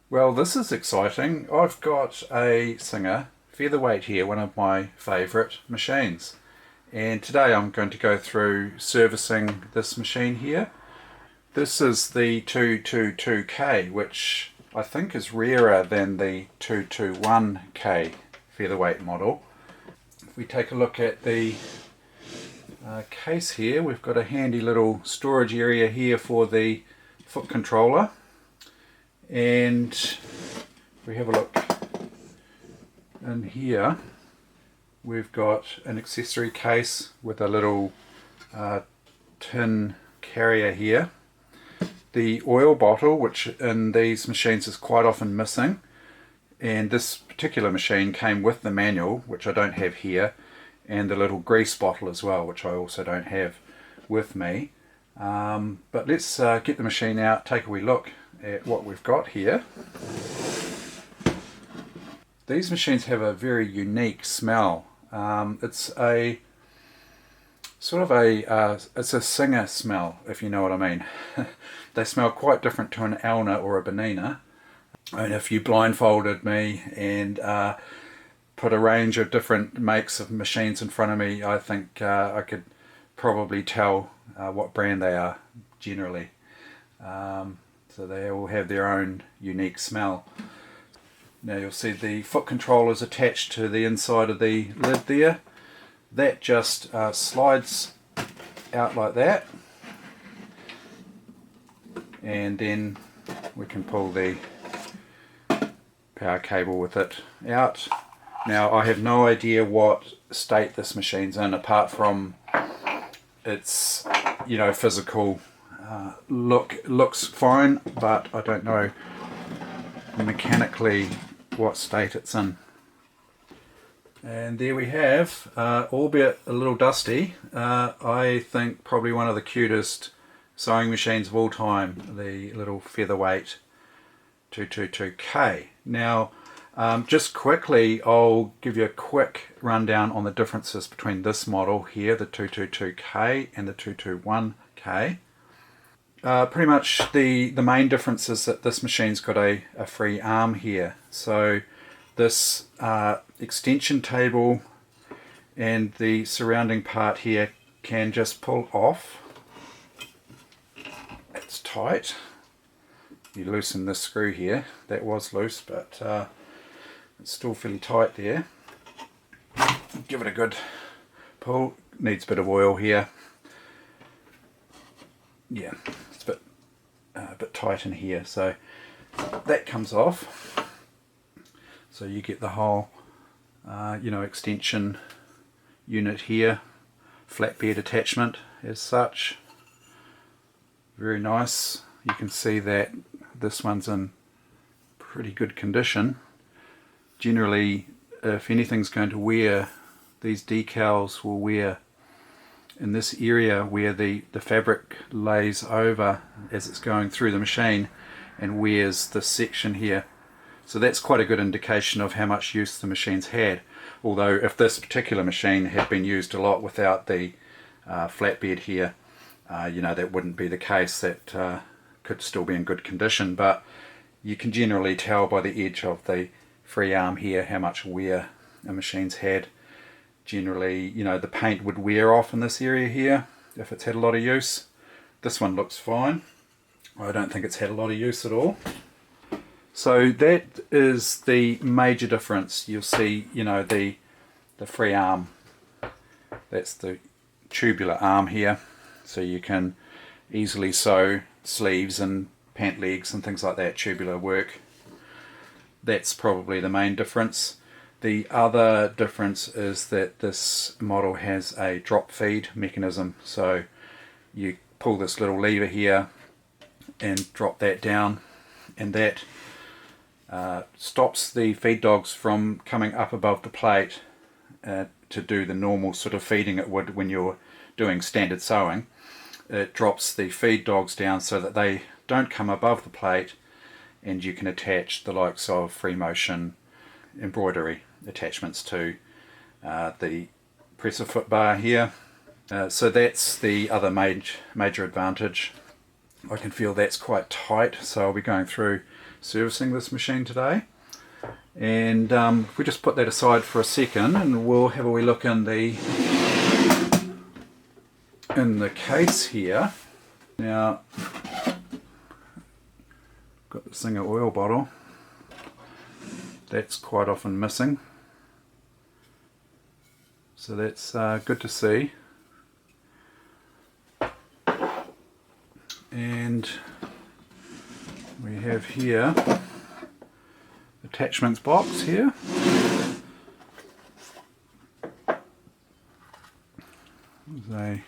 Well, this is exciting. I've got a Singer Featherweight here, one of my favourite machines. And today I'm going to go through servicing this machine here. This is the 222K, which I think is rarer than the 221K Featherweight model. If we take a look at the case here, we've got a handy little storage area here for the foot controller. And we have a look in here, we've got an accessory case with a little tin carrier here. The oil bottle, which in these machines is quite often missing, and this particular machine came with the manual, which I don't have here, and the little grease bottle as well, which I also don't have with me. But let's get the machine out, take a wee look at what we've got here. These machines have a very unique smell. It's a sort of it's a Singer smell, if you know what I mean. They smell quite different to an Elna or a Benina. And if you blindfolded me and put a range of different makes of machines in front of me, I think I could probably tell what brand they are generally. So they all have their own unique smell. Now you'll see the foot controller is attached to the inside of the lid there. That just slides out like that, and then we can pull the power cable with it out. Now I have no idea what state this machine's in, apart from its physical looks fine, but I don't know mechanically what state it's in. And there we have, albeit a little dusty, I think probably one of the cutest sewing machines of all time, the little Featherweight 222K. Now just quickly, I'll give you a quick rundown on the differences between this model here, the 222K, and the 221K. Pretty much the main difference is that this machine's got a free arm here. So this extension table and the surrounding part here can just pull off. It's tight. You loosen this screw here. That was loose, but it's still fairly tight there. Give it a good pull. Needs a bit of oil here. Yeah, it's a bit tight in here, so that comes off. So you get the whole extension unit here, flatbed attachment as such. Very nice. You can see that this one's in pretty good condition. Generally, if anything's going to wear, these decals will wear in this area where the fabric lays over as it's going through the machine and wears this section here. So that's quite a good indication of how much use the machine's had. Although if this particular machine had been used a lot without the flatbed here, that wouldn't be the case. That could still be in good condition, but you can generally tell by the edge of the free arm here how much wear a machine's had. Generally, the paint would wear off in this area here if it's had a lot of use. This one looks fine. I don't think it's had a lot of use at all. So that is the major difference. You'll see, the free arm. That's the tubular arm here. So you can easily sew sleeves and pant legs and things like that, tubular work. That's probably the main difference. The other difference is that this model has a drop feed mechanism. So you pull this little lever here and drop that down, and that stops the feed dogs from coming up above the plate to do the normal sort of feeding it would when you're doing standard sewing. It drops the feed dogs down so that they don't come above the plate, and you can attach the likes of free motion embroidery attachments to the presser foot bar here. So that's the other major advantage. I can feel that's quite tight, so I'll be going through servicing this machine today. And if we just put that aside for a second, and we'll have a wee look in the case here. Now, got the Singer oil bottle. That's quite often missing, so that's good to see. And we have here attachments box here. There's a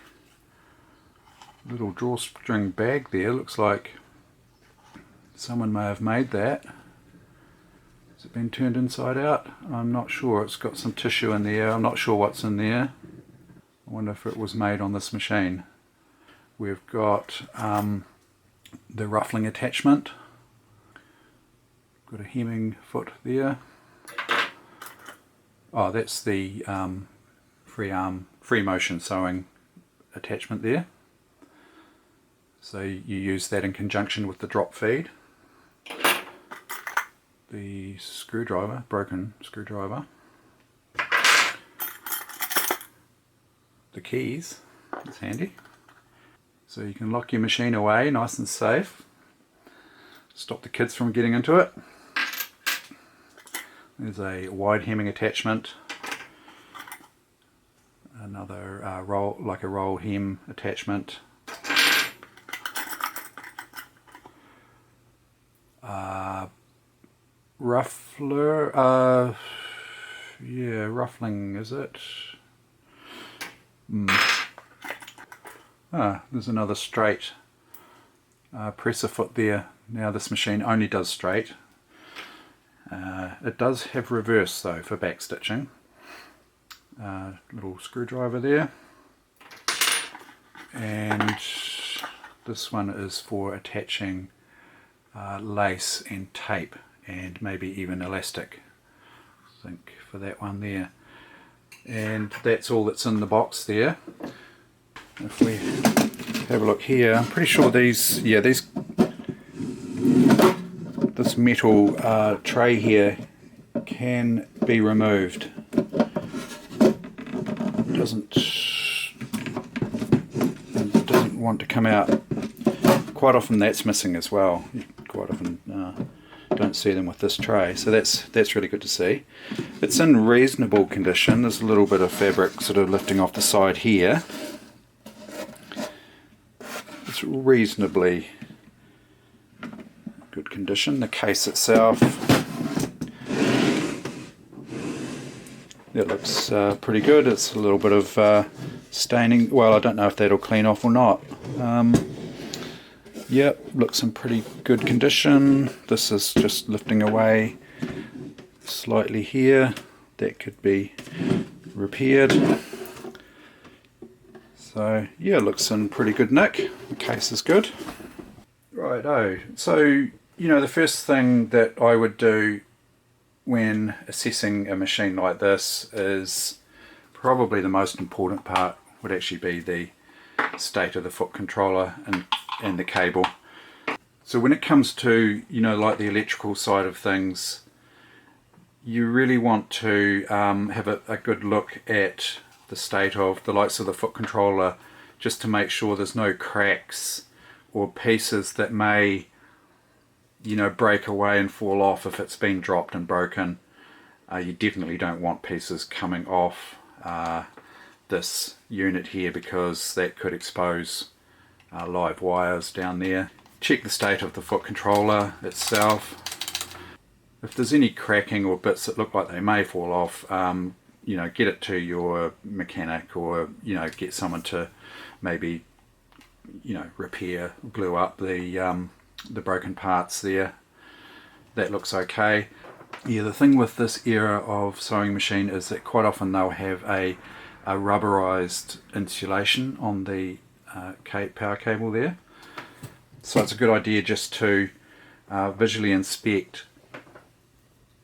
little drawstring bag there. Looks like someone may have made that. Has it been turned inside out? I'm not sure. It's got some tissue in there. I'm not sure what's in there. I wonder if it was made on this machine. We've got the ruffling attachment. Got a hemming foot there. Oh, that's the free motion sewing attachment there. So you use that in conjunction with the drop feed. The screwdriver, broken screwdriver. The keys, that's handy. So you can lock your machine away nice and safe. Stop the kids from getting into it. There's a wide hemming attachment. Another roll hem attachment. Ruffler, yeah, ruffling, is it? There's another straight presser foot there. Now this machine only does straight. It does have reverse though for back stitching. Little screwdriver there. And this one is for attaching lace and tape and maybe even elastic, I think, for that one there. And that's all that's in the box there. If we have a look here, I'm pretty sure this metal tray here can be removed. It doesn't want to come out. Quite often that's missing as well. You quite often don't see them with this tray, so that's really good to see. It's in reasonable condition. There's a little bit of fabric sort of lifting off the side here. It's reasonably good condition. The case itself, it looks pretty good. It's a little bit of staining. Well, I don't know if that'll clean off or not. Yep, looks in pretty good condition. This is just lifting away slightly here. That could be repaired. So yeah, looks in pretty good nick. The case is good. Righto, so the first thing that I would do when assessing a machine like this is probably the most important part would actually be the state of the foot controller and the cable. So when it comes to like the electrical side of things, you really want to have a good look at the state of the likes of the foot controller, just to make sure there's no cracks or pieces that may break away and fall off if it's been dropped and broken. You definitely don't want pieces coming off this unit here, because that could expose live wires down there. Check the state of the foot controller itself. If there's any cracking or bits that look like they may fall off, get it to your mechanic, or get someone to maybe repair, glue up the broken parts there. That looks okay. Yeah, the thing with this era of sewing machine is that quite often they'll have a rubberized insulation on the power cable there. So it's a good idea just to visually inspect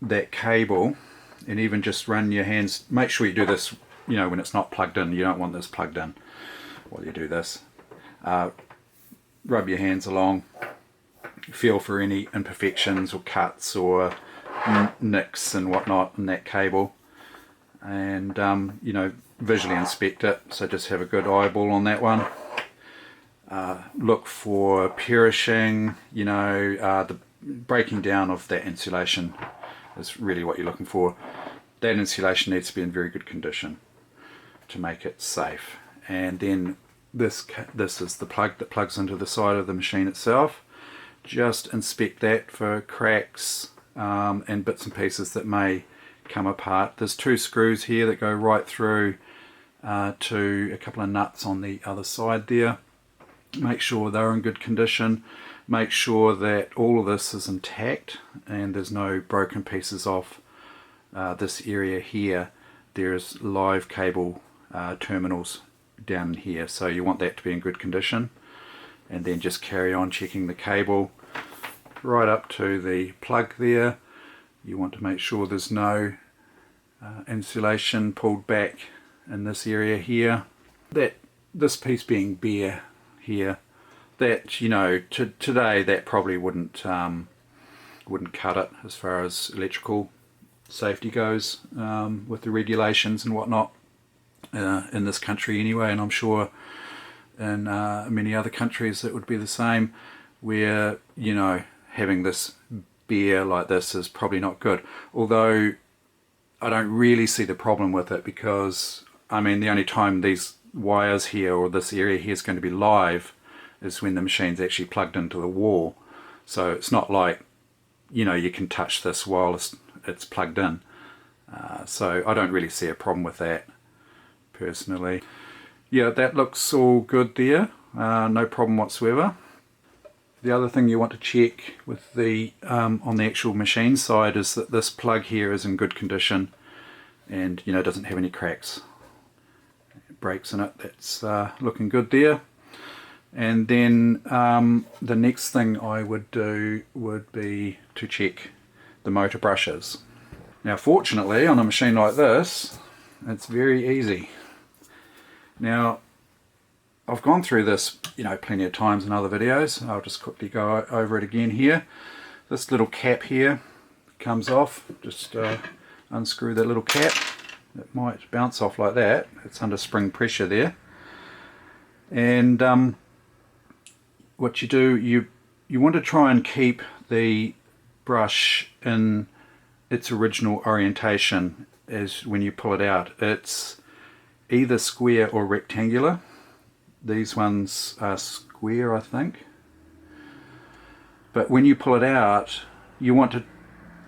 that cable, and even just run your hands. Make sure you do this when it's not plugged in. You don't want this plugged in while you do this. Rub your hands along feel for any imperfections or cuts or nicks and whatnot in that cable, and you know, visually inspect it. So just have a good eyeball on that one. Look for perishing, you know, the breaking down of that insulation is really what you're looking for. That insulation needs to be in very good condition to make it safe. And then this is the plug that plugs into the side of the machine itself. Just inspect that for cracks and bits and pieces that may come apart. There's 2 screws here that go right through to a couple of nuts on the other side there. Make sure they're in good condition. Make sure that all of this is intact and there's no broken pieces off this area here. There's live cable terminals down here, so you want that to be in good condition. And then just carry on checking the cable right up to the plug there. You want to make sure there's no insulation pulled back in this area here. This piece being bare here, that, you know, today that probably wouldn't cut it as far as electrical safety goes, with the regulations and whatnot in this country anyway, and I'm sure in many other countries it would be the same, where, you know, having this bare like this is probably not good. Although I don't really see the problem with it, because I mean, the only time these wires here or this area here is going to be live is when the machine's actually plugged into the wall. So it's not like, you know, you can touch this while it's plugged in. So I don't really see a problem with that personally. Yeah, that looks all good there, no problem whatsoever. The other thing you want to check with the on the actual machine side is that this plug here is in good condition and, you know, doesn't have any cracks, breaks in it. That's looking good there. And then the next thing I would do would be to check the motor brushes. Now fortunately on a machine like this it's very easy. Now I've gone through this, you know, plenty of times in other videos. I'll just quickly go over it again here. This little cap here comes off. Just unscrew that little cap. It might bounce off like that. It's under spring pressure there. And what you do, you want to try and keep the brush in its original orientation as when you pull it out. It's either square or rectangular. These ones are square, I think. But when you pull it out, you want to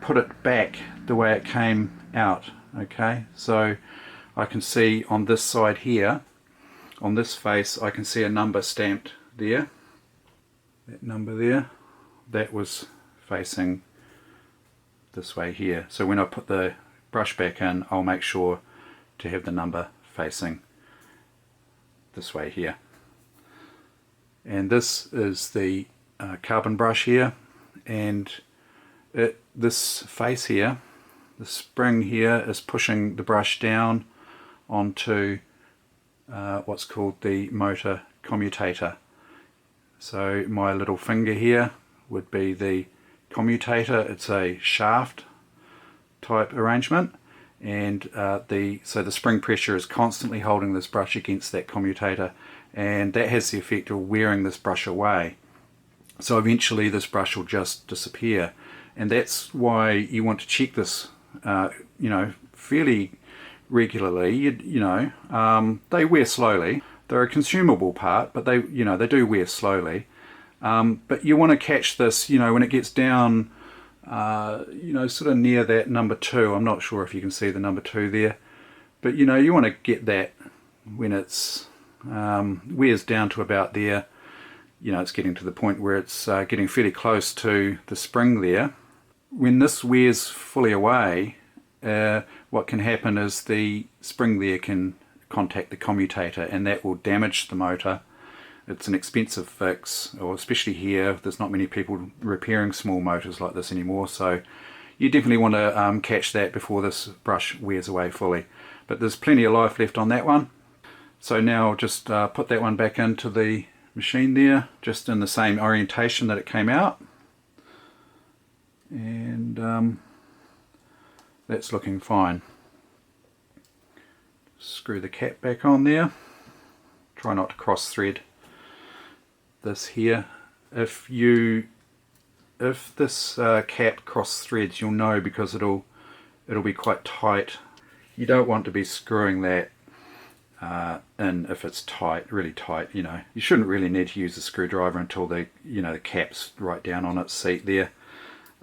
put it back the way it came out. Okay, so I can see on this side here, on this face, I can see a number stamped there. That number there, that was facing this way here. So when I put the brush back in, I'll make sure to have the number facing this way here. And this is the carbon brush here, and this face here, the spring here, is pushing the brush down onto what's called the motor commutator. So my little finger here would be the commutator. It's a shaft type arrangement, and so the spring pressure is constantly holding this brush against that commutator, and that has the effect of wearing this brush away. So eventually this brush will just disappear, and that's why you want to check this you know, fairly regularly. You know, they wear slowly. They're a consumable part, but they, you know, they do wear slowly. But you want to catch this, you know, when it gets down, you know, sort of near that number 2. I'm not sure if you can see the number 2 there, but you know, you want to get that when it's wears down to about there. You know, it's getting to the point where it's getting fairly close to the spring there. When this wears fully away, what can happen is the spring there can contact the commutator, and that will damage the motor. It's an expensive fix, or especially here, there's not many people repairing small motors like this anymore, so you definitely want to catch that before this brush wears away fully. But there's plenty of life left on that one. So now I'll just put that one back into the machine there, just in the same orientation that it came out. and that's looking fine. Screw the cap back on there. Try not to cross thread this here. If this cap cross threads, you'll know, because it'll be quite tight. You don't want to be screwing that in if it's tight, really tight. You know, you shouldn't really need to use a screwdriver until the cap's right down on its seat there.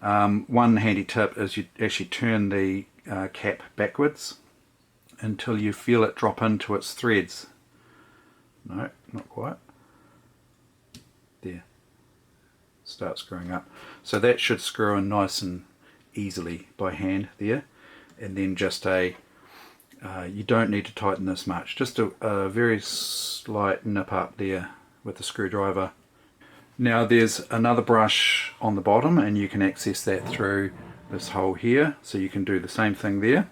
One handy tip is you actually turn the cap backwards until you feel it drop into its threads. No, not quite. There. Start screwing up. So that should screw in nice and easily by hand there. And then just you don't need to tighten this much. Just a very slight nip up there with the screwdriver. Now there's another brush on the bottom, and you can access that through this hole here. So you can do the same thing there.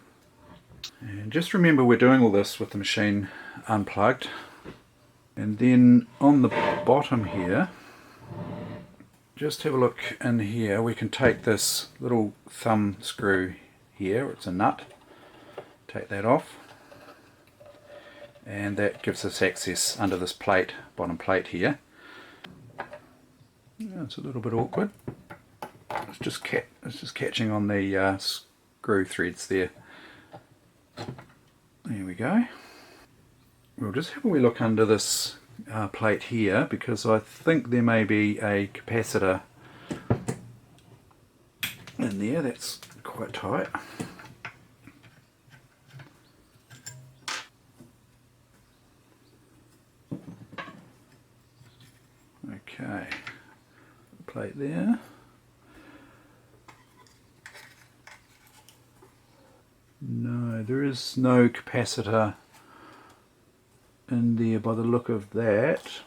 And just remember, we're doing all this with the machine unplugged. And then on the bottom here, just have a look in here. We can take this little thumb screw here, it's a nut, take that off, and that gives us access under this plate, bottom plate here. Yeah, it's a little bit awkward. It's just catching on the screw threads there. There we go. We'll just have a wee look under this plate here, because I think there may be a capacitor in there that's quite tight. Okay, plate there. No, there is no capacitor in there by the look of that.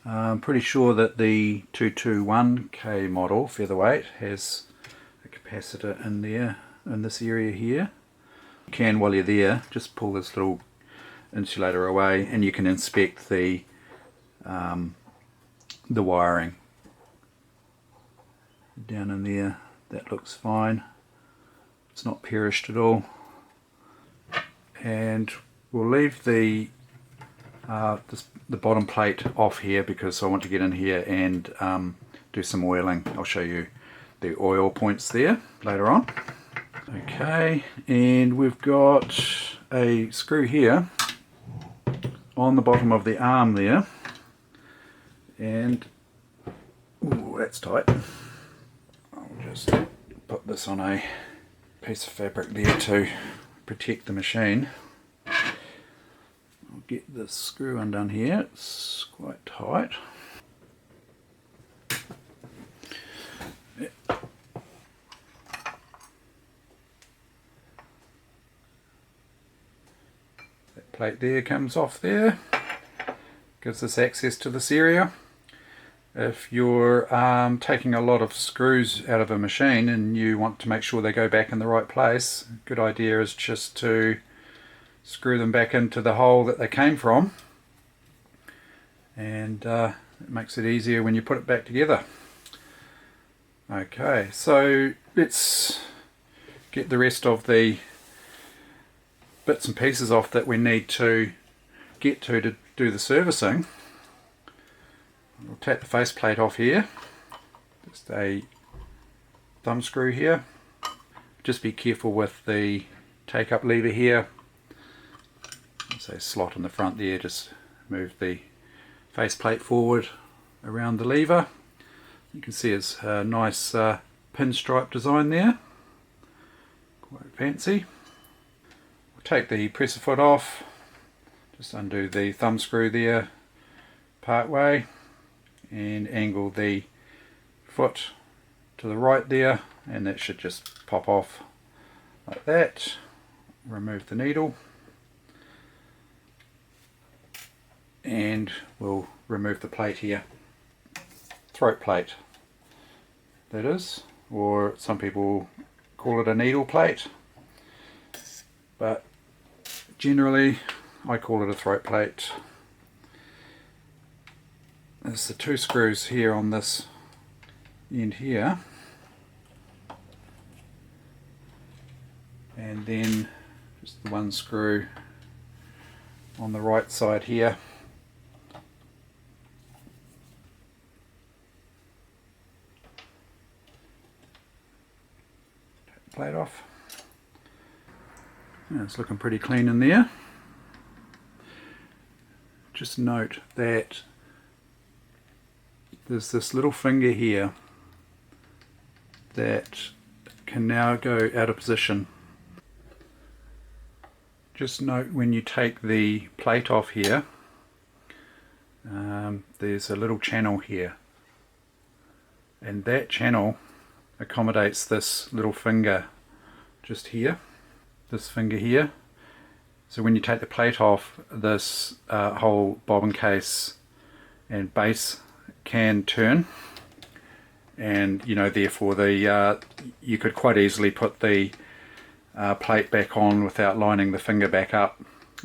I'm pretty sure that the 221K model Featherweight has a capacitor in there, in this area here. You can, while you're there, just pull this little insulator away and you can inspect the wiring down in there. That looks fine. It's not perished at all. And we'll leave the bottom plate off here because I want to get in here and do some oiling. I'll show you the oil points there later on. Okay, and we've got a screw here on the bottom of the arm there, and ooh, that's tight. I'll just put this on a piece of fabric there to protect the machine. I'll get the screw undone here, it's quite tight. That plate there comes off there, gives us access to this area. If you're taking a lot of screws out of a machine and you want to make sure they go back in the right place, a good idea is just to screw them back into the hole that they came from, and it makes it easier when you put it back together. Okay, so let's get the rest of the bits and pieces off that we need to get to do the servicing. We'll take the faceplate off here, just a thumb screw here. Just be careful with the take up lever here. There's a slot in the front there, just move the faceplate forward around the lever. You can see it's a nice pinstripe design there, quite fancy. We'll take the presser foot off, just undo the thumb screw there part way, and angle the foot to the right there, and that should just pop off like that. Remove the needle, and we'll remove the plate here. Throat plate, that is, or some people call it a needle plate, but generally I call it a throat plate. There's the two screws here on this end here, and then just the one screw on the right side here. Take the plate off. Yeah, it's looking pretty clean in there. Just note that there's this little finger here that can now go out of position. Just note when you take the plate off here, there's a little channel here, and that channel accommodates this little finger just here, this finger here. So when you take the plate off, this whole bobbin case and base can turn, and therefore you could quite easily put the plate back on without lining the finger back up,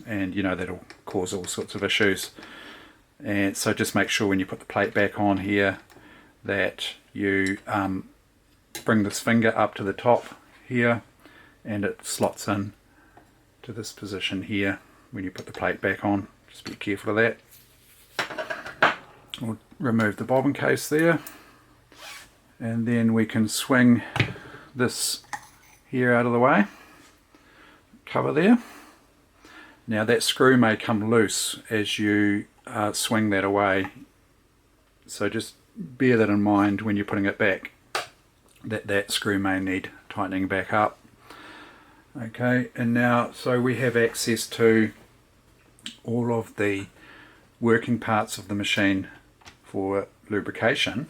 and that'll cause all sorts of issues. And so just make sure when you put the plate back on here that you bring this finger up to the top here, and it slots in to this position here when you put the plate back on. Just be careful of that. We'll remove the bobbin case there, and then we can swing this here out of the way, cover there. Now that screw may come loose as you swing that away, so just bear that in mind when you're putting it back, that screw may need tightening back up. Okay, and now so we have access to all of the working parts of the machine for lubrication.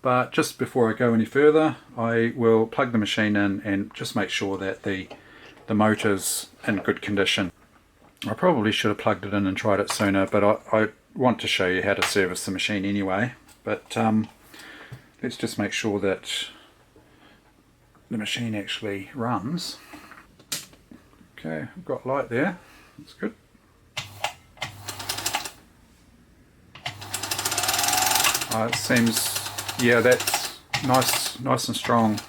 But just before I go any further, I will plug the machine in and just make sure that the motor's in good condition. I probably should have plugged it in and tried it sooner, but I want to show you how to service the machine anyway. But let's just make sure that the machine actually runs. Okay, I've got light there, that's good. It seems, yeah, that's nice and strong.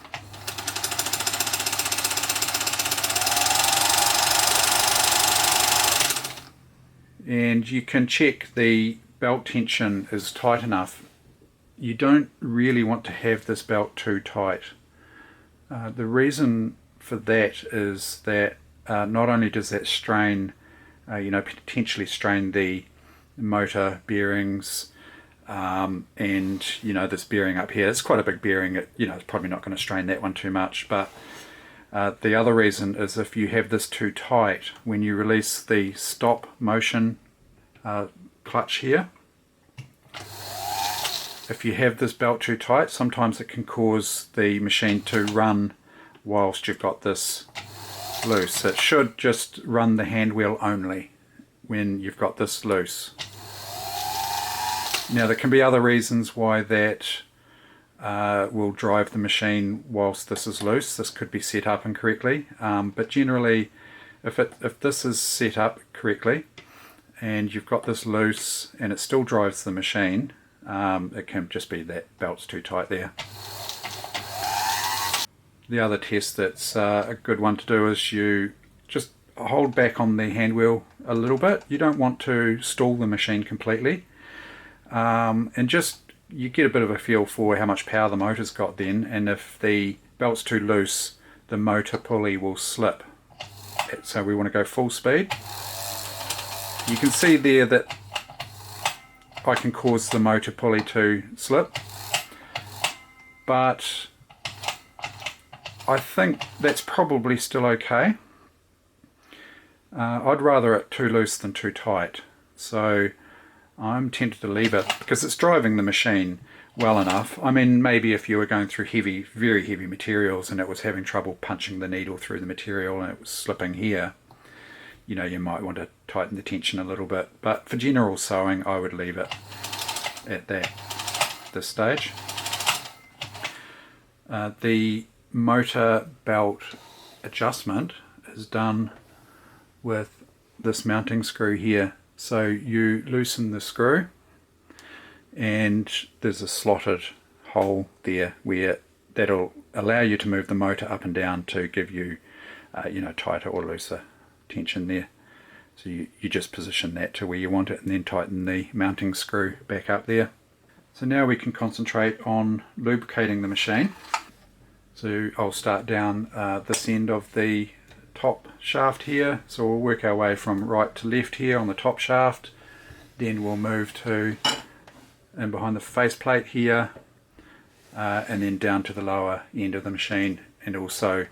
And you can check the belt tension is tight enough. You don't really want to have this belt too tight. The reason for that is that not only does that strain, potentially strain the motor bearings, and this bearing up here, it's quite a big bearing, it's probably not going to strain that one too much, but the other reason is if you have this too tight, when you release the stop motion clutch here, if you have this belt too tight, sometimes it can cause the machine to run whilst you've got this loose. It should just run the hand wheel only when you've got this loose. Now there can be other reasons why that will drive the machine whilst this is loose. This could be set up incorrectly, but generally if this is set up correctly and you've got this loose and it still drives the machine, it can just be that belt's too tight there. The other test that's a good one to do is you just hold back on the hand wheel a little bit. You don't want to stall the machine completely, and just you get a bit of a feel for how much power the motor's got then, and if the belt's too loose the motor pulley will slip. So we want to go full speed. You can see there that I can cause the motor pulley to slip, but I think that's probably still okay. I'd rather it too loose than too tight, so I'm tempted to leave it because it's driving the machine well enough. I mean, maybe if you were going through very heavy materials and it was having trouble punching the needle through the material and it was slipping here, you might want to tighten the tension a little bit, but for general sewing I would leave it at this stage. The motor belt adjustment is done with this mounting screw here. So you loosen the screw and there's a slotted hole there where that'll allow you to move the motor up and down to give you tighter or looser tension there. So you just position that to where you want it and then tighten the mounting screw back up there. So now we can concentrate on lubricating the machine. So I'll start down this end of the top shaft here. So we'll work our way from right to left here on the top shaft. Then we'll move to and behind the faceplate here, and then down to the lower end of the machine, and also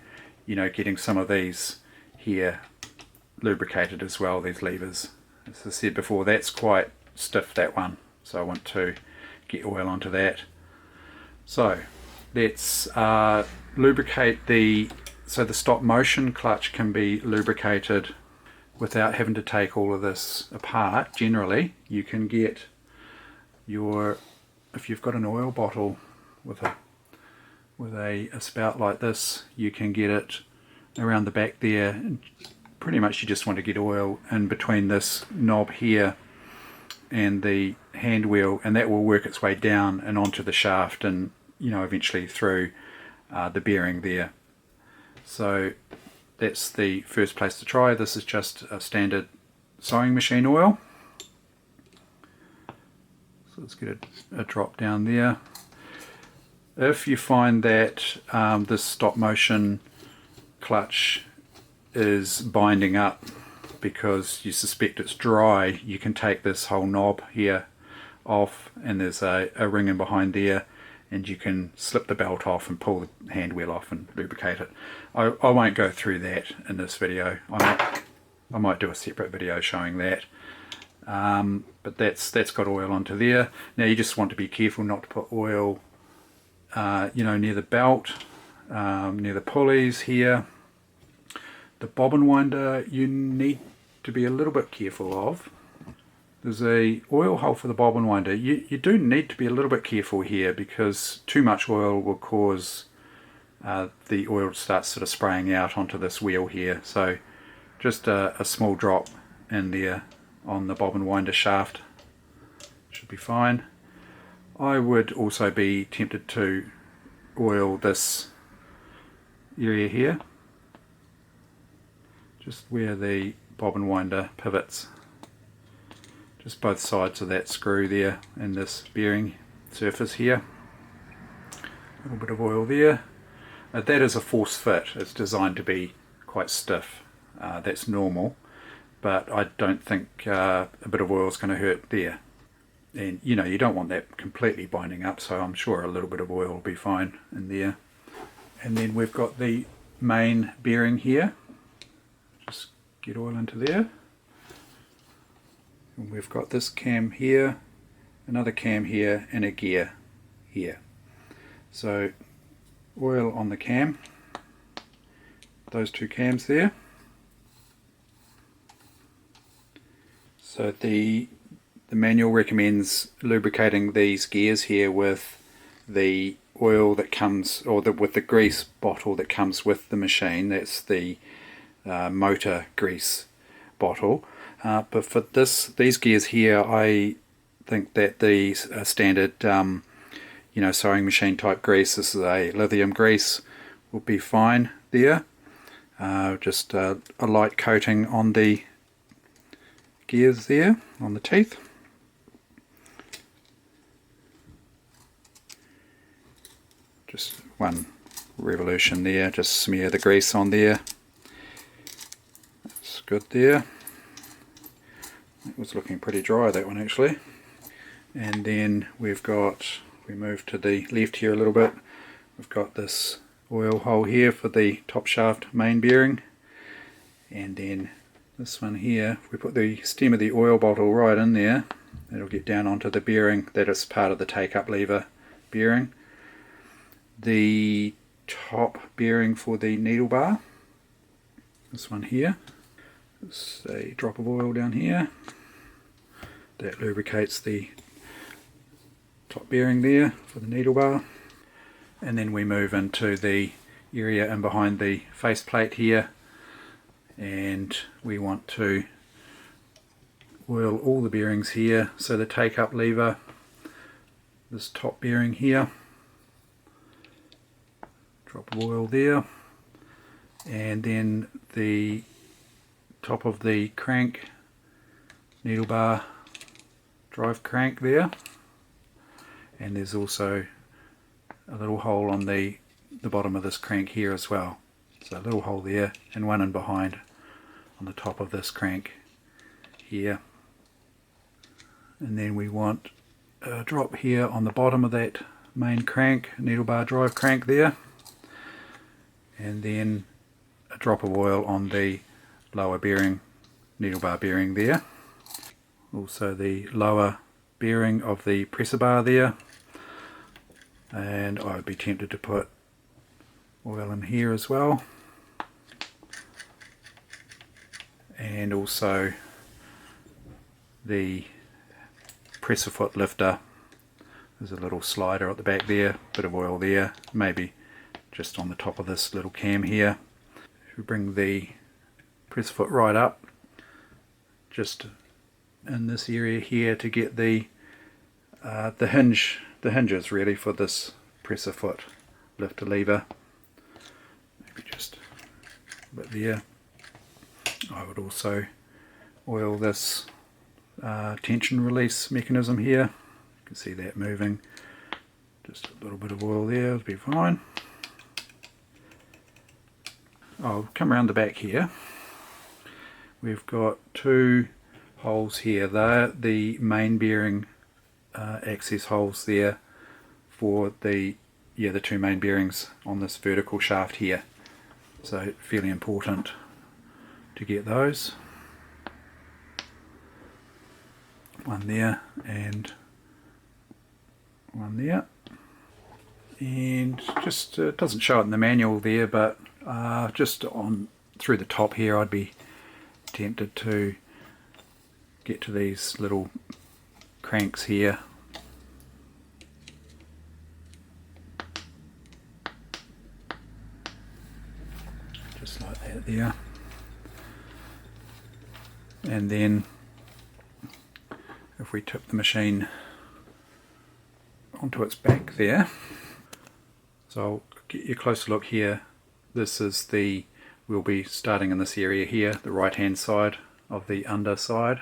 getting some of these here lubricated as well, these levers. As I said before, that's quite stiff, that one, so I want to get oil onto that. So let's lubricate the stop motion clutch can be lubricated without having to take all of this apart. Generally you can get if you've got an oil bottle with a spout like this, you can get it around the back there, and pretty much you just want to get oil in between this knob here and the hand wheel, and that will work its way down and onto the shaft and eventually through the bearing there. So that's the first place to try. This is just a standard sewing machine oil. So let's get a drop down there. If you find that this stop motion clutch is binding up because you suspect it's dry, you can take this whole knob here off, and there's a ring in behind there, and you can slip the belt off and pull the hand wheel off and lubricate it. I won't go through that in this video. I might do a separate video showing that. But that's got oil onto there. Now you just want to be careful not to put oil near the belt, near the pulleys here. The bobbin winder you need to be a little bit careful of. There's a oil hole for the bobbin winder. You do need to be a little bit careful here, because too much oil will cause the oil to start sort of spraying out onto this wheel here. So just a small drop in there on the bobbin winder shaft should be fine. I would also be tempted to oil this area here, just where the bobbin winder pivots, just both sides of that screw there and this bearing surface here. A little bit of oil there. That is a force fit. It's designed to be quite stiff. That's normal, but I don't think a bit of oil is going to hurt there. And you don't want that completely binding up, so I'm sure a little bit of oil will be fine in there. And then we've got the main bearing here. Just get oil into there. And we've got this cam here, another cam here, and a gear here. So oil on the cam, those two cams there. So the manual recommends lubricating these gears here with the oil that comes, with the grease bottle that comes with the machine. That's the motor grease bottle. But for these gears here, I think that these are standard sewing machine type grease. This is a lithium grease, will be fine there. Just a light coating on the gears there, on the teeth. Just one revolution there, just smear the grease on there. That's good there. It was looking pretty dry, that one actually. And then we move to the left here a little bit. We've got this oil hole here for the top shaft main bearing. And then this one here, if we put the stem of the oil bottle right in there, it'll get down onto the bearing. That is part of the take-up lever bearing. The top bearing for the needle bar, this one here. There's a drop of oil down here. That lubricates the top bearing there for the needle bar. And then we move into the area in behind the faceplate here, and we want to oil all the bearings here. So the take-up lever, this top bearing here, drop of oil there, and then the top of the crank, needle bar drive crank there, and there's also a little hole on the bottom of this crank here as well. So a little hole there and one in behind on the top of this crank here. And then we want a drop here on the bottom of that main crank, needle bar drive crank there, and then a drop of oil on the lower bearing, needle bar bearing there. Also the lower bearing of the pressure bar there, and I would be tempted to put oil in here as well, and also the presser foot lifter. There's a little slider at the back there, bit of oil there, maybe just on the top of this little cam here. If we bring the presser foot right up, just in this area here to get the hinges really for this presser foot lifter lever. Maybe just a bit there. I would also oil this tension release mechanism here. You can see that moving. Just a little bit of oil there will be fine. I'll come around the back here. We've got two holes here. They're the main bearing access holes there for the two main bearings on this vertical shaft here. So fairly important to get those. One there and one there. And just it doesn't show it in the manual there, but just on through the top here I'd be tempted to get to these little cranks here. Just like that there. And then if we tip the machine onto its back there, so I'll get you a closer look here. This is we'll be starting in this area here, the right hand side of the underside.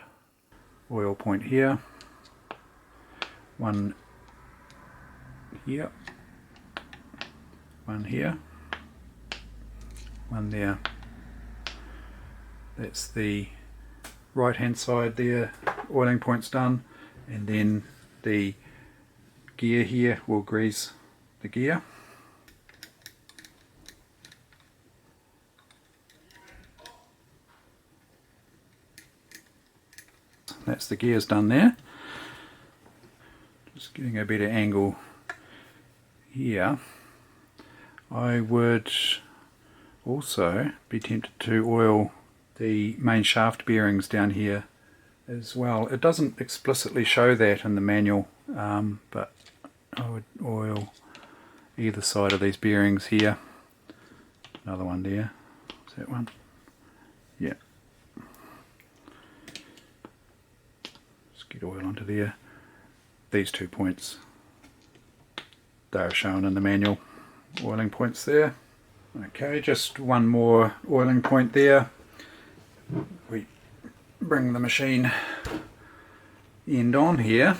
Oil point here, one here, one here, one there. That's the right hand side there, oiling point's done, and then the gear here will grease the gear. That's the gears done there. Just getting a better angle here. I would also be tempted to oil the main shaft bearings down here as well. It doesn't explicitly show that in the manual, but I would oil either side of these bearings here. Another one there. Is that one? Yeah. Just get oil onto there. These 2 points, they are shown in the manual. Oiling points there. Okay, just one more oiling point there. We bring the machine end on here.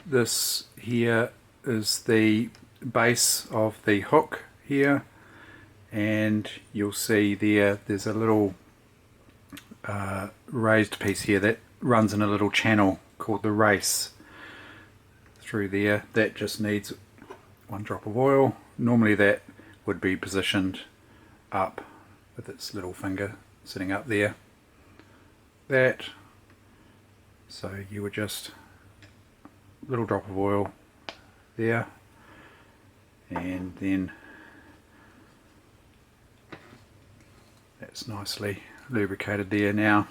This here is the base of the hook here, and you'll see there's a little raised piece here that runs in a little channel called the race through there. That just needs one drop of oil. Normally that would be positioned up with its little finger sitting up there. So you would just little drop of oil there, and then that's nicely lubricated there. Now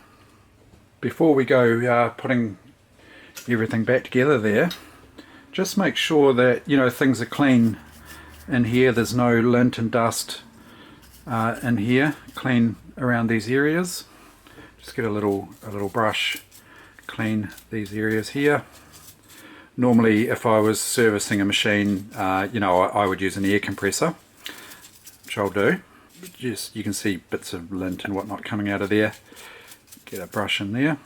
before we go putting everything back together there, just make sure that things are clean in here. There's no lint and dust in here. Clean around these areas. Just get a little brush, clean these areas here. Normally if I was servicing a machine, you know, I would use an air compressor, which I'll do. Just, you can see bits of lint and whatnot coming out of there. Get a brush in there.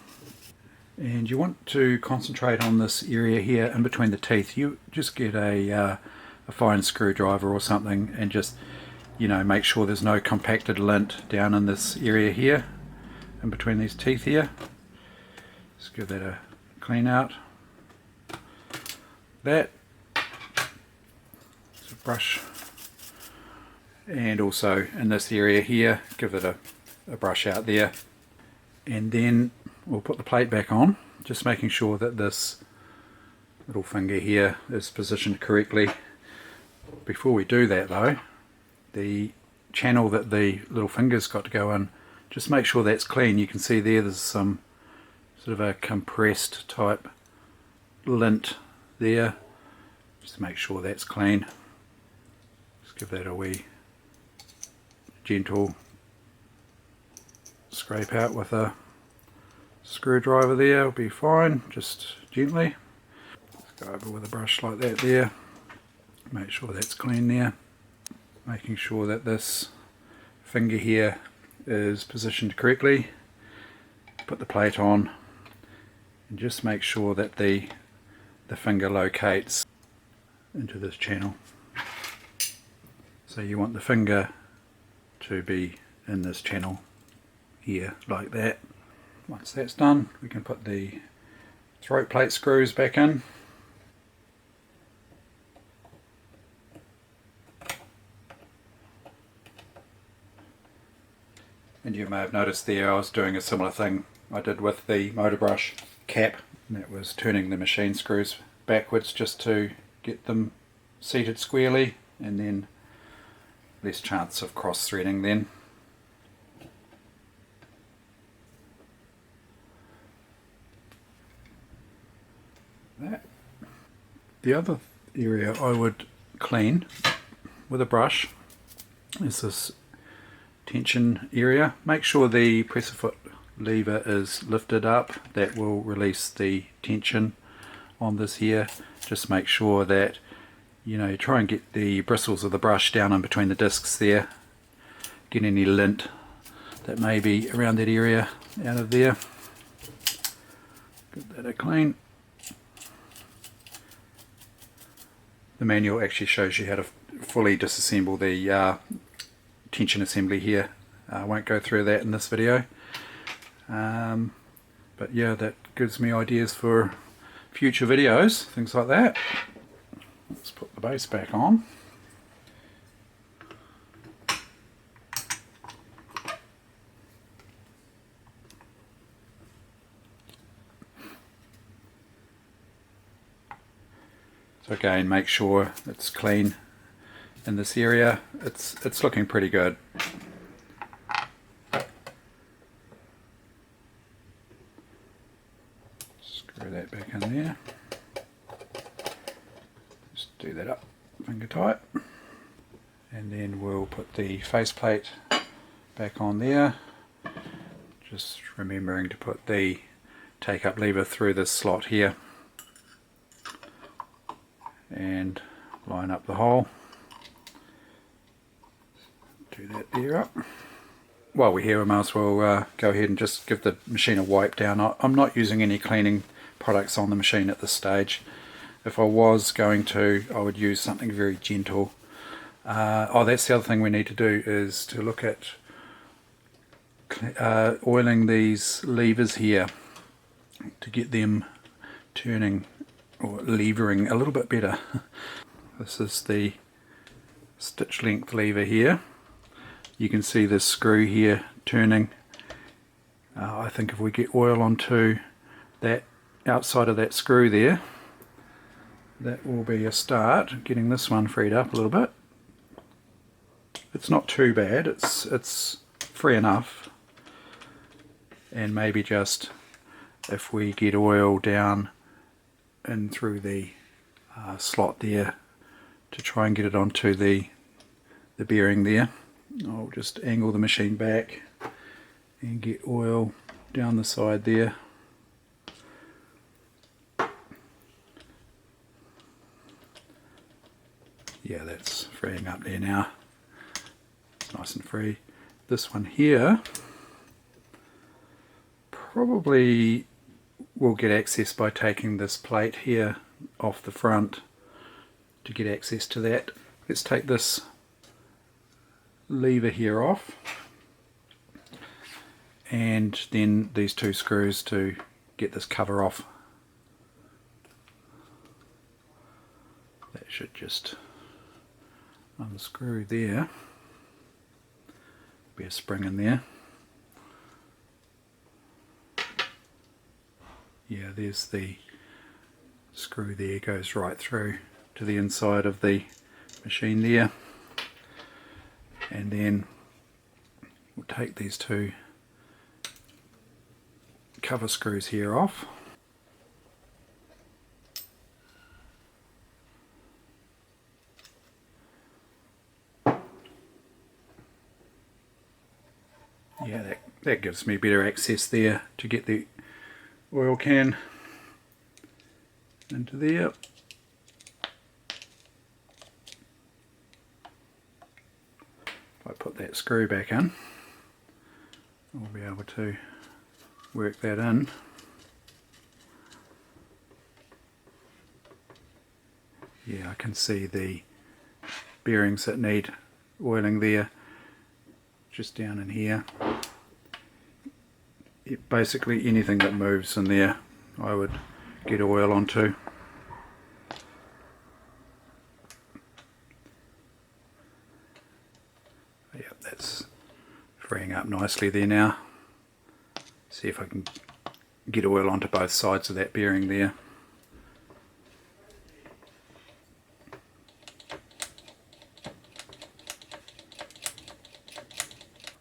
And you want to concentrate on this area here in between the teeth. You just get a fine screwdriver or something and just, you know, make sure there's no compacted lint down in this area here, in between these teeth here. Just give that a clean out. That. Just a brush. And also in this area here, give it a brush out there. And then we'll put the plate back on, just making sure that this little finger here is positioned correctly. Before we do that though, the channel that the little finger's got to go in, just make sure that's clean. You can see there's some sort of a compressed type lint there. Just make sure that's clean. Just give that a wee gentle scrape out with a screwdriver there, will be fine, just gently. Just go over with a brush like that there. Make sure that's clean there. Making sure that this finger here is positioned correctly. Put the plate on and just make sure that the finger locates into this channel. So you want the finger to be in this channel here, like that. Once that's done, we can put the throat plate screws back in. And you may have noticed there I was doing a similar thing I did with the motor brush cap. And that was turning the machine screws backwards just to get them seated squarely, and then less chance of cross threading then. That. The other area I would clean with a brush is this tension area. Make sure the presser foot lever is lifted up. That will release the tension on this here. Just make sure that, you know, try and get the bristles of the brush down in between the discs there. Get any lint that may be around that area out of there. Give that a clean. The manual actually shows you how to fully disassemble the tension assembly here. I won't go through that in this video. But yeah, that gives me ideas for future videos, things like that. Let's put the base back on. So again, make sure it's clean in this area. It's looking pretty good. Screw that back in there. Just do that up finger tight. And then we'll put the faceplate back on there. Just remembering to put the take-up lever through this slot here. And line up the hole. Do that there up. While we're here, we might as well go ahead and just give the machine a wipe down. I'm not using any cleaning products on the machine at this stage. If I was going to, I would use something very gentle. Oh, that's the other thing we need to do, is to look at oiling these levers here to get them turning or levering a little bit better. This is the stitch length lever here. You can see this screw here turning. I think if we get oil onto that outside of that screw there, that will be a start, getting this one freed up a little bit. It's not too bad, it's free enough. And maybe just if we get oil down in through the slot there to try and get it onto the bearing there. I'll just angle the machine back and get oil down the side there. Yeah, that's freeing up there now. It's nice and free. This one here probably will get access by taking this plate here off the front to get access to that. Let's take this lever here off, and then these two screws to get this cover off. That should just unscrew there. Be a spring in there. Yeah, there's the screw there, goes right through to the inside of the machine there. And then we'll take these two cover screws here off. Yeah, that gives me better access there to get the oil can into there. If I put that screw back in, I'll be able to work that in. Yeah, I can see the bearings that need oiling there, just down in here. Basically anything that moves in there I would get oil onto. Yep, that's freeing up nicely there now. See if I can get oil onto both sides of that bearing there.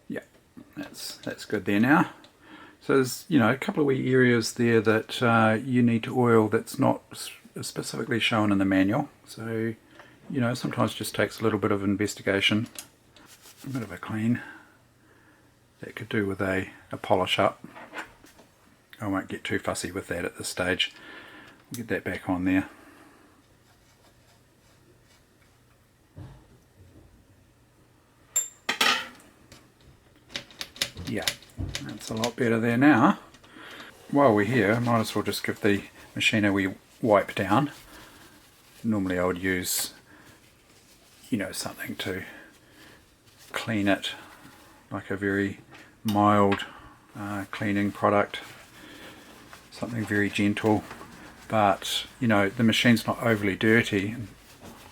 Yep, that's good there now. So there's, you know, a couple of wee areas there that you need to oil that's not specifically shown in the manual. So, you know, sometimes it just takes a little bit of investigation, a bit of a clean. That could do with a polish up. I won't get too fussy with that at this stage. We'll get that back on there. Yeah, that's a lot better there now. While we're here, I might as well just give the machine a wee wipe down. Normally I would use, you know, something to clean it, like a very mild cleaning product, something very gentle. But, you know, the machine's not overly dirty.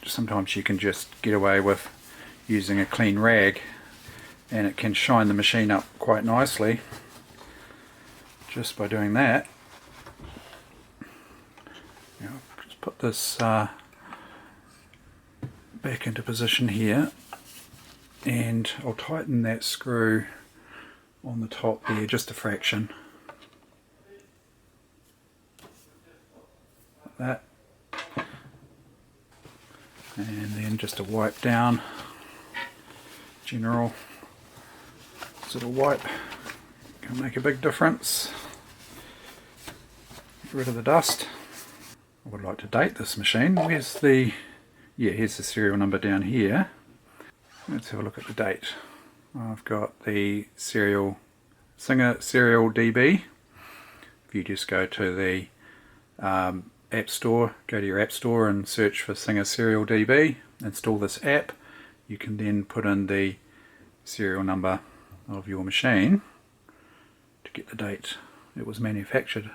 Sometimes you can just get away with using a clean rag, and it can shine the machine up quite nicely just by doing that. You know, just put this back into position here, and I'll tighten that screw on the top there just a fraction, like that, and then just a wipe down, general sort of wipe can make a big difference. Get rid of the dust. I would like to date this machine. Where's the, yeah, here's the serial number down here. Let's have a look at the date. I've got the Singer serial DB. If you just go to the App Store, go to your App Store and search for Singer serial DB, install this app, you can then put in the serial number of your machine to get the date it was manufactured.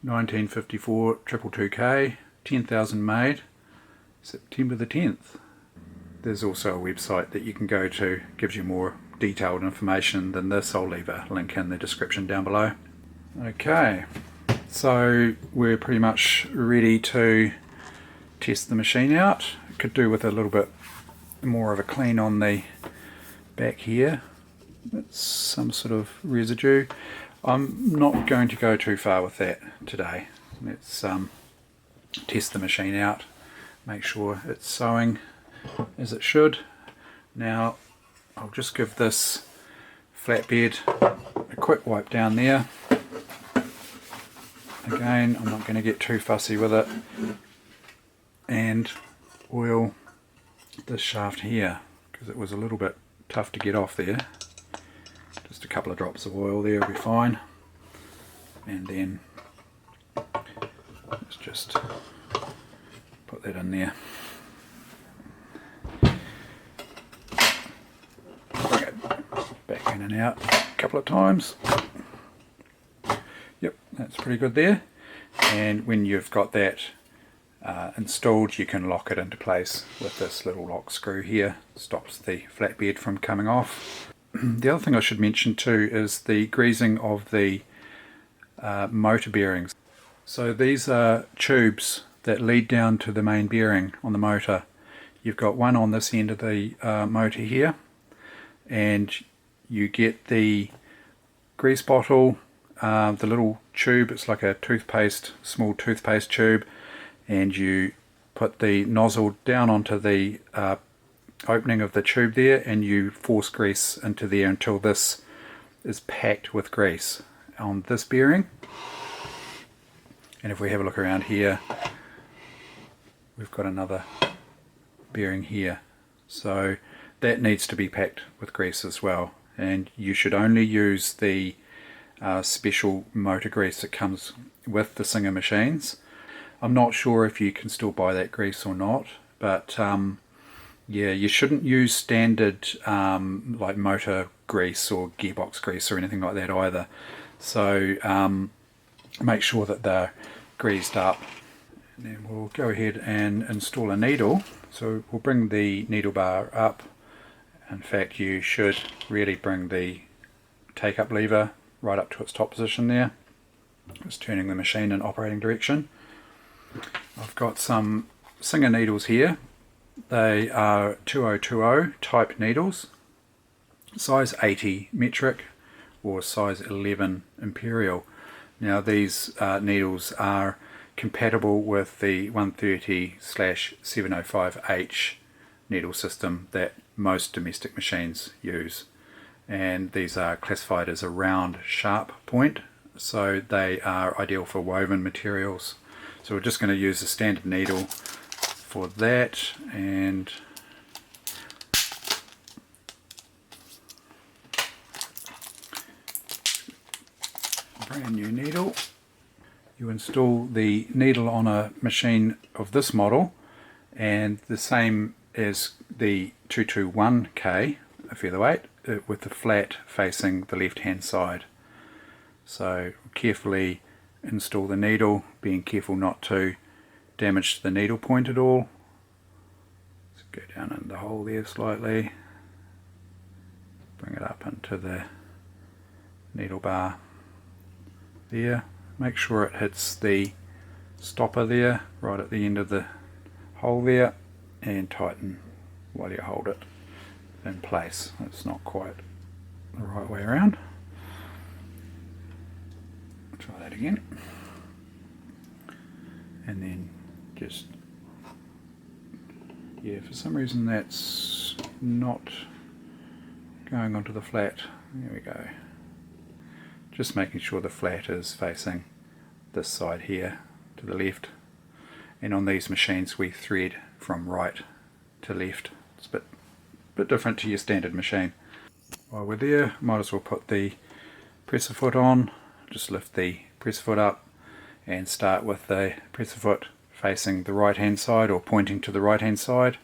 1954 222K, 10,000 made, September the 10th. There's also a website that you can go to, gives you more detailed information than this. I'll leave a link in the description down below. Okay, so we're pretty much ready to test the machine out. It could do with a little bit more of a clean on the back here. It's some sort of residue. I'm not going to go too far with that today. Let's test the machine out, make sure it's sewing as it should. Now I'll just give this flatbed a quick wipe down there. Again, I'm not going to get too fussy with it, and oil this shaft here, because it was a little bit tough to get off there. Just a couple of drops of oil there will be fine. And then let's just put that in there. Bring it back in and out a couple of times. Yep, that's pretty good there. And when you've got that installed, you can lock it into place with this little lock screw here. Stops the flatbed from coming off. The other thing I should mention too is the greasing of the motor bearings. So these are tubes that lead down to the main bearing on the motor. You've got one on this end of the motor here, and you get the grease bottle, the little tube. It's like a toothpaste, small toothpaste tube, and you put the nozzle down onto the opening of the tube there, and you force grease into there until this is packed with grease on this bearing. And if we have a look around here, we've got another bearing here, so that needs to be packed with grease as well. And you should only use the special motor grease that comes with the Singer machines. I'm not sure if you can still buy that grease or not, but yeah, you shouldn't use standard like motor grease or gearbox grease or anything like that either. So make sure that they're greased up. And then we'll go ahead and install a needle. So we'll bring the needle bar up. In fact, you should really bring the take-up lever right up to its top position there. Just turning the machine in operating direction. I've got some Singer needles here. They are 2020 type needles, size 80 metric or size 11 imperial. Now these needles are compatible with the 130/705H needle system that most domestic machines use, and these are classified as a round sharp point, so they are ideal for woven materials. So we're just going to use a standard needle for that, and brand new needle. You install the needle on a machine of this model, and the same as the 221K featherweight, with the flat facing the left hand side. So carefully install the needle, being careful not to damage the needle point at all. Let's go down in the hole there slightly, bring it up into the needle bar there. Make sure it hits the stopper there, right at the end of the hole there, and tighten while you hold it in place. It's not quite the right way around. Try that again. And then just, yeah, for some reason that's not going onto the flat. There we go. Just making sure the flat is facing this side here to the left. And on these machines we thread from right to left. It's a bit different to your standard machine. While we're there, might as well put the presser foot on. Just lift the presser foot up and start with the presser foot facing the right hand side or pointing to the right hand side,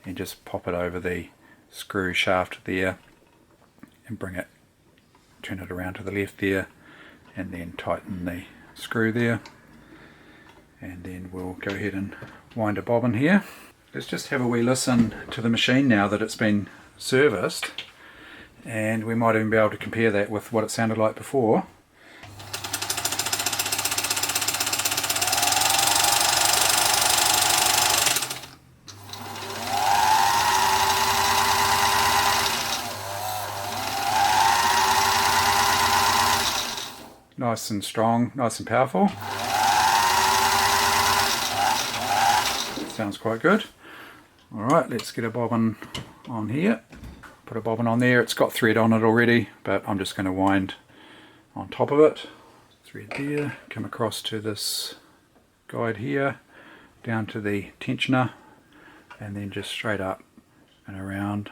and just pop it over the screw shaft there and turn it around to the left there, and then tighten the screw there. And then we'll go ahead and wind a bobbin here. Let's just have a wee listen to the machine now that it's been serviced, and we might even be able to compare that with what it sounded like before. Nice and strong, nice and powerful. Sounds quite good. Alright, let's get a bobbin on here. Put a bobbin on there. It's got thread on it already, but I'm just going to wind on top of it. Thread there, come across to this guide here, down to the tensioner, and then just straight up and around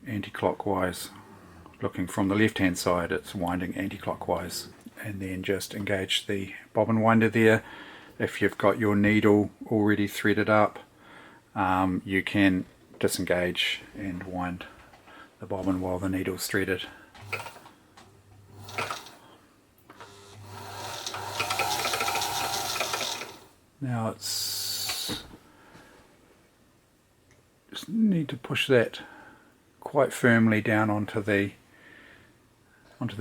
anti-clockwise. Looking from the left hand side, it's winding anti-clockwise, and then just engage the bobbin winder there. If you've got your needle already threaded up, you can disengage and wind the bobbin while the needle's threaded. Now it's just need to push that quite firmly down onto the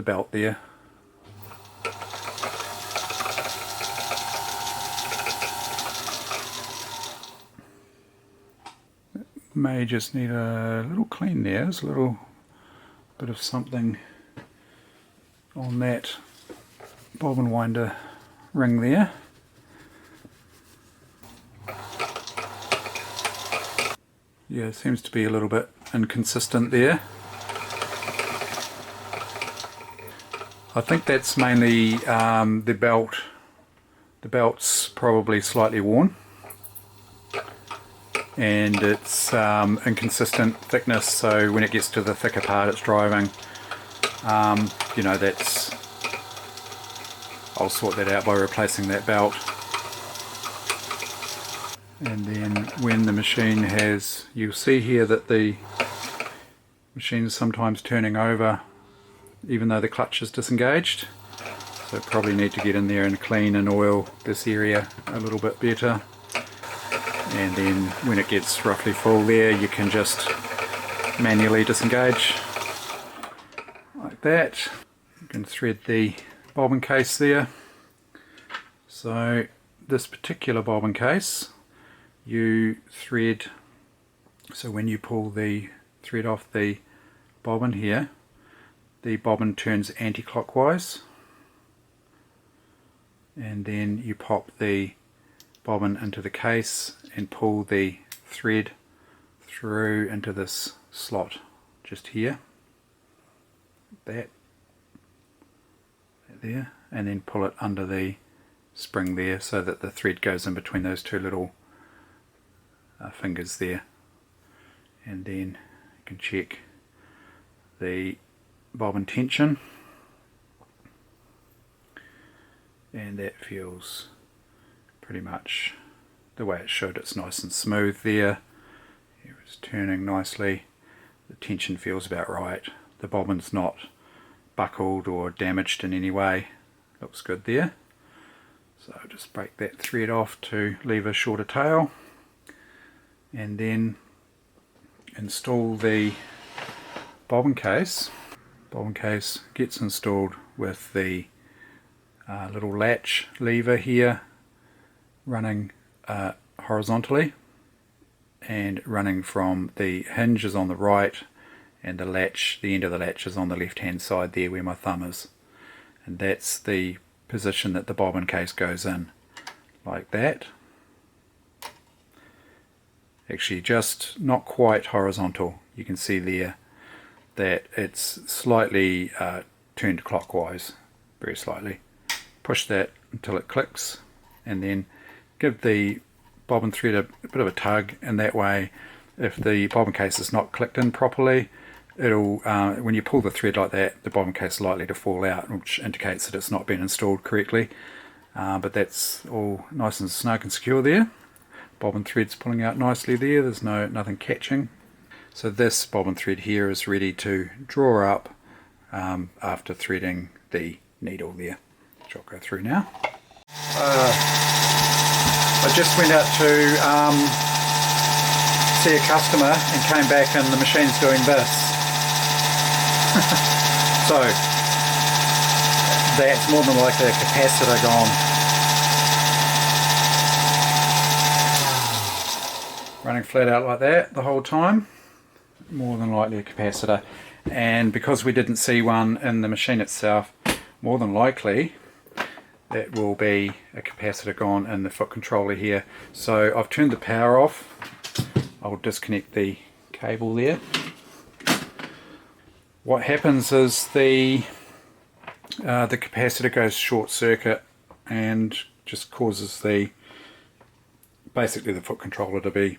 belt there. May just need a little clean there. There's a little bit of something on that bobbin winder ring there. Yeah, it seems to be a little bit inconsistent there. I think that's mainly the belt. The belt's probably slightly worn, and it's inconsistent thickness, so when it gets to the thicker part it's driving. You know, I'll sort that out by replacing that belt. And then when the machine has, you'll see here that the machine is sometimes turning over even though the clutch is disengaged, so probably need to get in there and clean and oil this area a little bit better. And then when it gets roughly full there, you can just manually disengage like that. You can thread the bobbin case there. So this particular bobbin case, you thread, so when you pull the thread off the bobbin here, the bobbin turns anti-clockwise, and then you pop the bobbin into the case and pull the thread through into this slot just here, that there, and then pull it under the spring there so that the thread goes in between those two little fingers there. And then you can check the bobbin tension, and that feels pretty much the way it should. It's nice and smooth there. It's turning nicely. The tension feels about right. The bobbin's not buckled or damaged in any way. Looks good there. So I'll just break that thread off to leave a shorter tail, and then install the bobbin case. Bobbin case gets installed with the little latch lever here running horizontally, and running from the hinge is on the right, and the latch, the end of the latch, is on the left hand side there where my thumb is, and that's the position that the bobbin case goes in, like that. Actually just not quite horizontal. You can see there that it's slightly turned clockwise, very slightly. Push that until it clicks, and then give the bobbin thread a bit of a tug, and that way if the bobbin case is not clicked in properly, it'll when you pull the thread like that, the bobbin case is likely to fall out, which indicates that it's not been installed correctly. But that's all nice and snug and secure there. Bobbin thread's pulling out nicely there, there's nothing catching. So this bobbin thread here is ready to draw up after threading the needle there, which I'll go through now. I just went out to see a customer and came back and the machine's doing this. So that's more than likely a capacitor gone. Running flat out like that the whole time, more than likely a capacitor. And because we didn't see one in the machine itself, more than likely it will be a capacitor gone in the foot controller here. So I've turned the power off. I'll disconnect the cable there. What happens is the capacitor goes short circuit and just causes the basically the foot controller to be,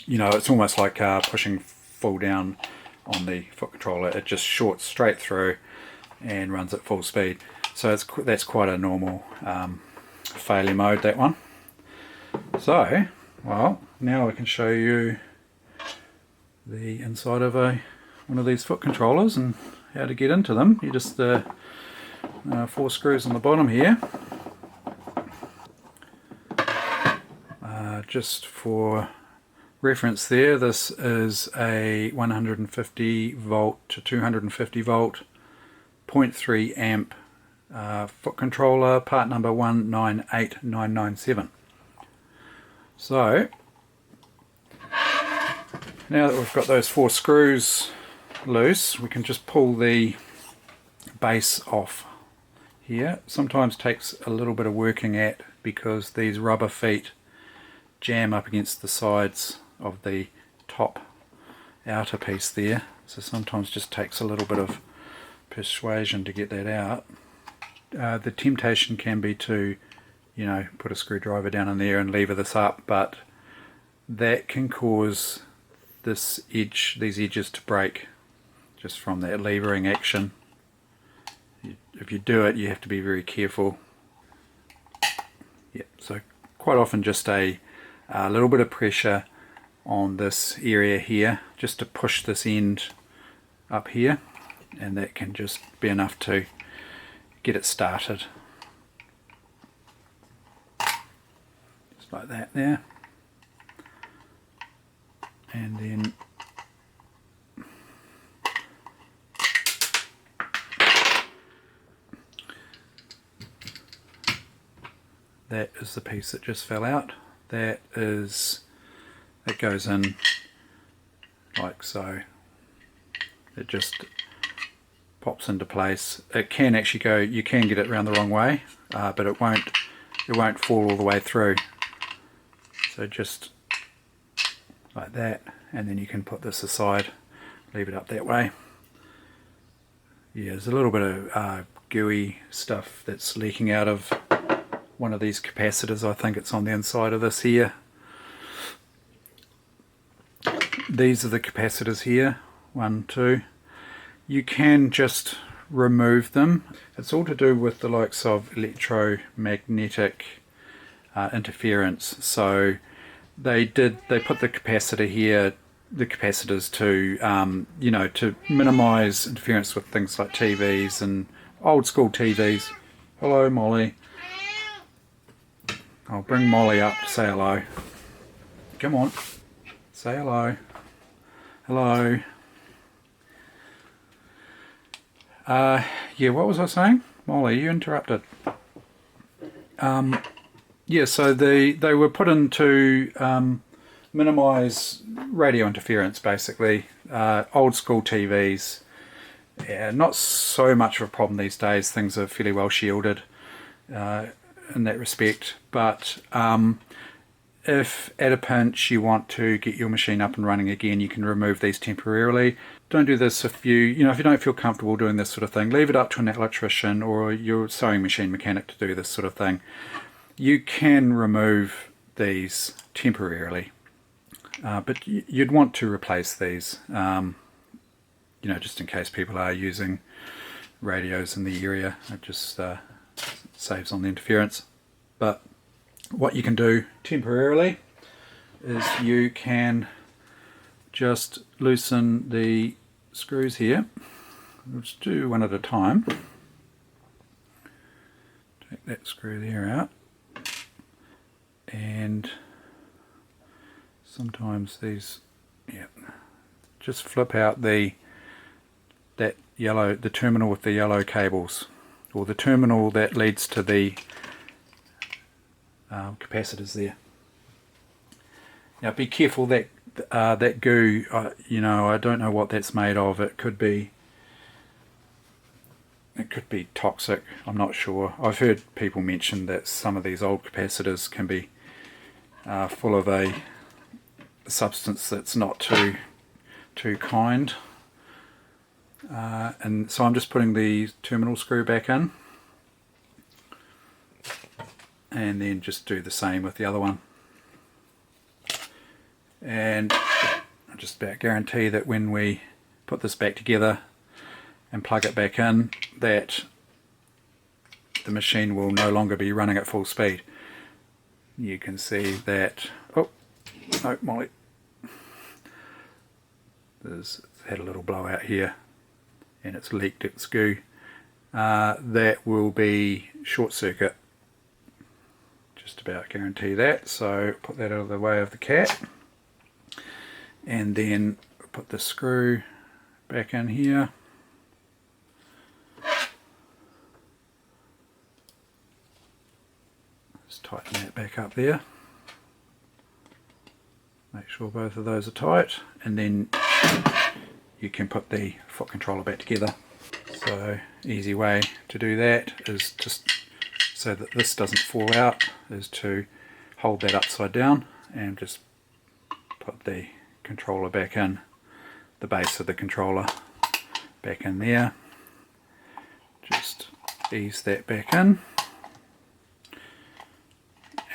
you know, it's almost like pushing full down on the foot controller. It just shorts straight through and runs at full speed. So that's quite a normal failure mode, that one. So, well, now I can show you the inside of one of these foot controllers and how to get into them. You just 4 screws on the bottom here. Just for reference there, this is a 150 volt to 250 volt 0.3 amp foot controller, part number 198997. So now that we've got those 4 screws loose, we can just pull the base off here. Sometimes takes a little bit of working at because these rubber feet jam up against the sides of the top outer piece there, so sometimes just takes a little bit of persuasion to get that out. The temptation can be to, you know, put a screwdriver down in there and lever this up, but that can cause these edges to break just from that levering action. If you do it, you have to be very careful. Yeah, so quite often just a little bit of pressure on this area here just to push this end up here, and that can just be enough to get it started. Just like that there. And then that is the piece that just fell out. That goes in like so. It just pops into place. It can actually go, you can get it around the wrong way, but it won't fall all the way through. So just like that, and then you can put this aside, leave it up that way. Yeah, there's a little bit of gooey stuff that's leaking out of one of these capacitors. I think it's on the inside of this here. These are the capacitors here, 1, 2. You can just remove them. It's all to do with the likes of electromagnetic interference. So they put the capacitor here, the capacitors to you know, to minimize interference with things like TVs and old school TVs. Hello, Molly. I'll bring Molly up to say hello. Come on, say hello. Hello. Yeah, what was I saying? Molly, you interrupted. Yeah, so they were put in to minimize radio interference, basically. Old school TVs, yeah, not so much of a problem these days. Things are fairly well shielded in that respect, but if at a pinch you want to get your machine up and running again, you can remove these temporarily. Don't do this if you don't feel comfortable doing this sort of thing. Leave it up to an electrician or your sewing machine mechanic to do this sort of thing. You can remove these temporarily, but you'd want to replace these, you know, just in case people are using radios in the area. It just saves on the interference. But what you can do temporarily is you can just loosen the screws here. We'll just do one at a time. Take that screw there out, and sometimes these, yeah, just flip out the terminal with the yellow cables, or the terminal that leads to the capacitors there. Now be careful that that goo, you know, I don't know what that's made of. It could be toxic, I'm not sure. I've heard people mention that some of these old capacitors can be full of a substance that's not too kind. And so I'm just putting the terminal screw back in, and then just do the same with the other one. and I just about guarantee that when we put this back together and plug it back in, that the machine will no longer be running at full speed. You can see that, oh no, Molly, there's had a little blowout here and it's leaked its goo. That will be short circuit, just about guarantee that. So put that out of the way of the cat, and then put the screw back in here. Just tighten that back up there. Make sure both of those are tight, and then you can put the foot controller back together. So easy way to do that is just so that this doesn't fall out, is to hold that upside down and just put the controller back in, the base of the controller back in there. Just ease that back in,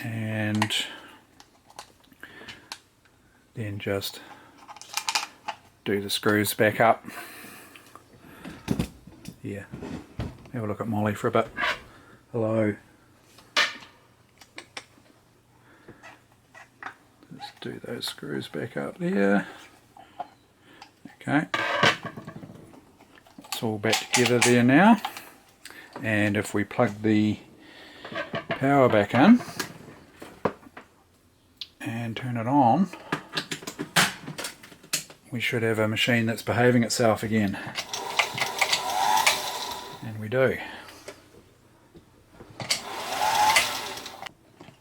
and then just do the screws back up. Yeah, have a look at Molly for a bit. Hello. Let's do those screws back up there. Okay, it's all back together there now. And if we plug the power back in and turn it on, we should have a machine that's behaving itself again. And we do.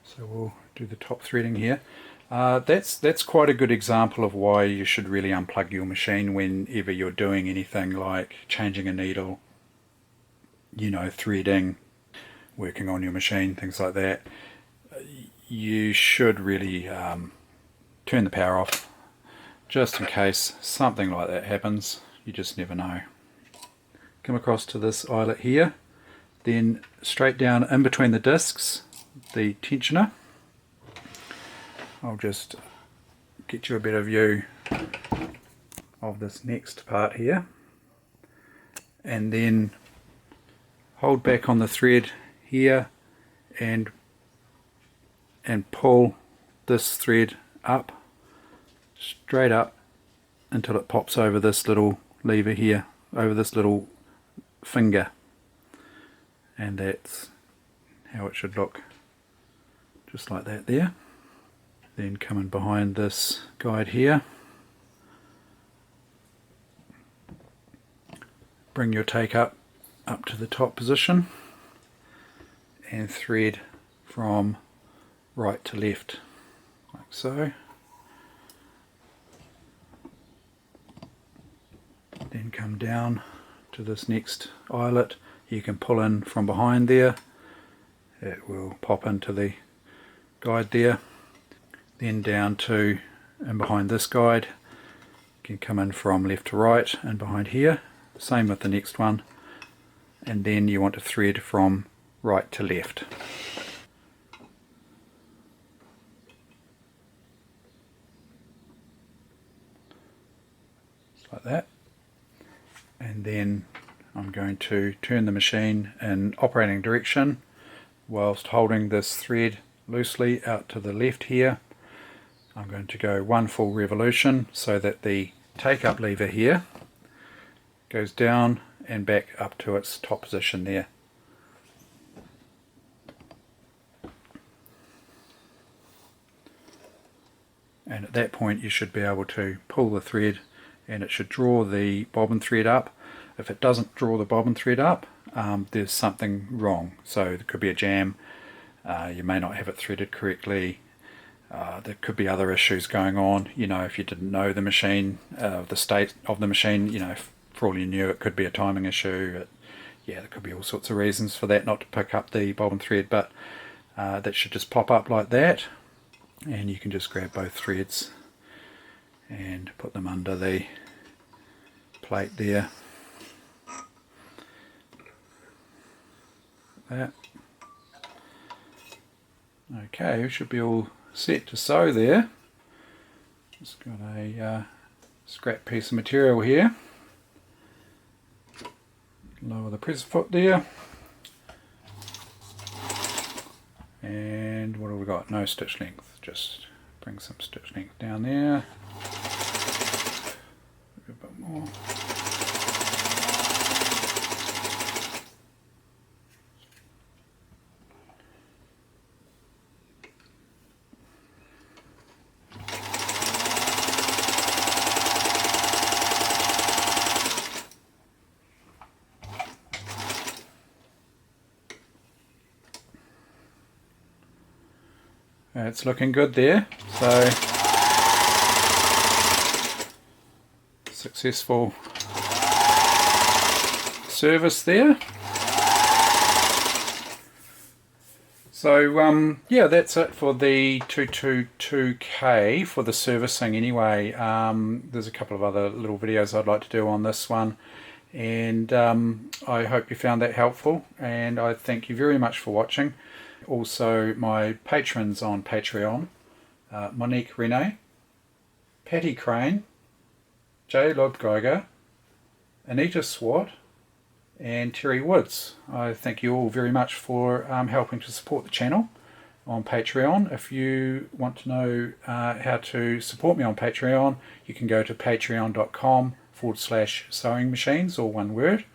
So we'll do the top threading here. That's quite a good example of why you should really unplug your machine whenever you're doing anything like changing a needle, you know, threading, working on your machine, things like that. You should really turn the power off, just in case something like that happens. You just never know. Come across to this eyelet here, then straight down in between the discs, the tensioner. I'll just get you a better view of this next part here, and then hold back on the thread here and pull this thread up, straight up, until it pops over this little lever here, over this little finger, and that's how it should look, just like that there. Then come in behind this guide here, bring your take up to the top position, and thread from right to left, like so. Then come down to this next eyelet. You can pull in from behind there, it will pop into the guide there. Then down to and behind this guide, you can come in from left to right and behind here. Same with the next one, and then you want to thread from right to left. Just like that. And then I'm going to turn the machine in operating direction whilst holding this thread loosely out to the left here. I'm going to go one full revolution so that the take-up lever here goes down and back up to its top position there. And at that point you should be able to pull the thread and it should draw the bobbin thread up. If it doesn't draw the bobbin thread up, there's something wrong. So there could be a jam, you may not have it threaded correctly. There could be other issues going on, you know, if you didn't know the machine, the state of the machine, you know, for all you knew it could be a timing issue. Yeah, there could be all sorts of reasons for that not to pick up the bobbin thread, but that should just pop up like that, and you can just grab both threads and put them under the plate there. Like that. Okay, we should be all set to sew there. Just got a scrap piece of material here. Lower the press foot there. And what have we got? No stitch length. Just bring some stitch length down there. A bit more. It's looking good there. So successful service there. So yeah, that's it for the 222K for the servicing anyway. There's a couple of other little videos I'd like to do on this one, and I hope you found that helpful, and I thank you very much for watching. Also my patrons on Patreon, Monique Renee, Patty Crane, Jay Lodgeiger, Anita Swart, and Terry Woods. I thank you all very much for helping to support the channel on Patreon. If you want to know how to support me on Patreon, you can go to patreon.com/sewing machines, all one word.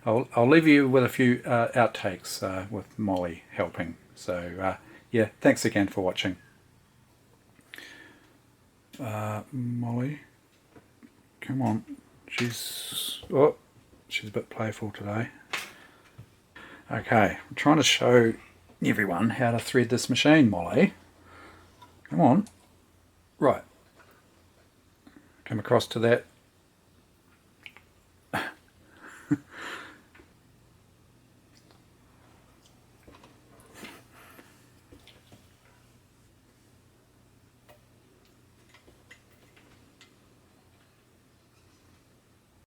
I'll leave you with a few outtakes with Molly helping. So yeah, thanks again for watching. Molly, come on. She's a bit playful today. Okay, I'm trying to show everyone how to thread this machine, Molly. Come on. Right. Come across to that